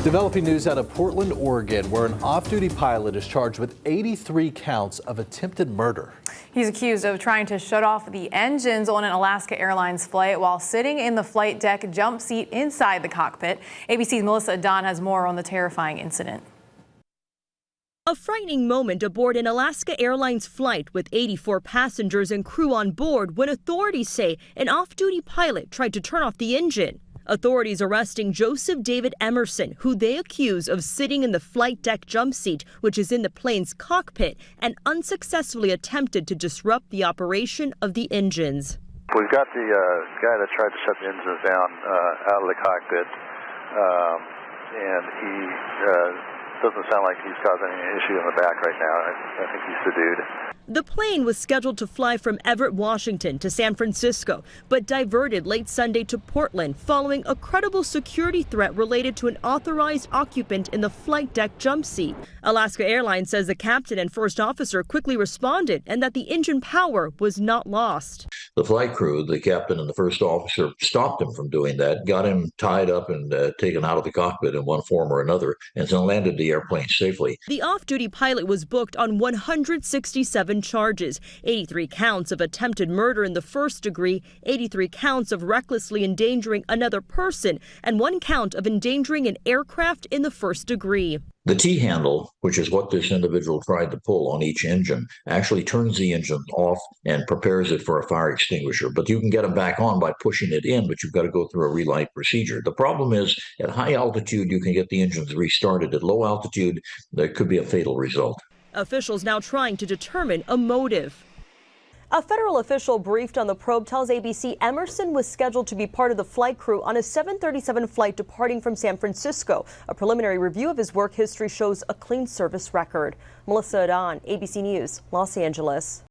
Developing news out of Portland, Oregon, where an off-duty pilot is charged with 83 counts of attempted murder. He's accused of trying to shut off the engines on an Alaska Airlines flight while sitting in the flight deck jump seat inside the cockpit. ABC's Melissa Don has more on the terrifying incident. A frightening moment aboard an Alaska Airlines flight with 84 passengers and crew on board when authorities say an off-duty pilot tried to turn off the engine. Authorities arresting Joseph Emerson, who they accuse of sitting in the flight deck jump seat, which is in the plane's cockpit, and unsuccessfully attempted to disrupt the operation of the engines. We've got the guy that tried to shut the engines down out of the cockpit, and he doesn't sound like he's causing any issue in the back right now. I think he's subdued. The plane was scheduled to fly from Everett, Washington to San Francisco, but diverted late Sunday to Portland following a credible security threat related to an authorized occupant in the flight deck jump seat. Alaska Airlines says the captain and first officer quickly responded and that the engine power was not lost. The flight crew, the captain and the first officer, stopped him from doing that, got him tied up and taken out of the cockpit in one form or another, and then landed the airplane safely. The off-duty pilot was booked on 167 charges, 83 counts of attempted murder in the first degree, 83 counts of recklessly endangering another person, and 1 count of endangering an aircraft in the first degree. The T-handle, which is what this individual tried to pull on each engine, actually turns the engine off and prepares it for a fire extinguisher. But you can get them back on by pushing it in, but you've got to go through a relight procedure. The problem is, at high altitude, you can get the engines restarted. At low altitude, there could be a fatal result. Officials now trying to determine a motive. A federal official briefed on the probe tells ABC Emerson was scheduled to be part of the flight crew on a 737 flight departing from San Francisco. A preliminary review of his work history shows a clean service record. Melissa Don, ABC News, Los Angeles.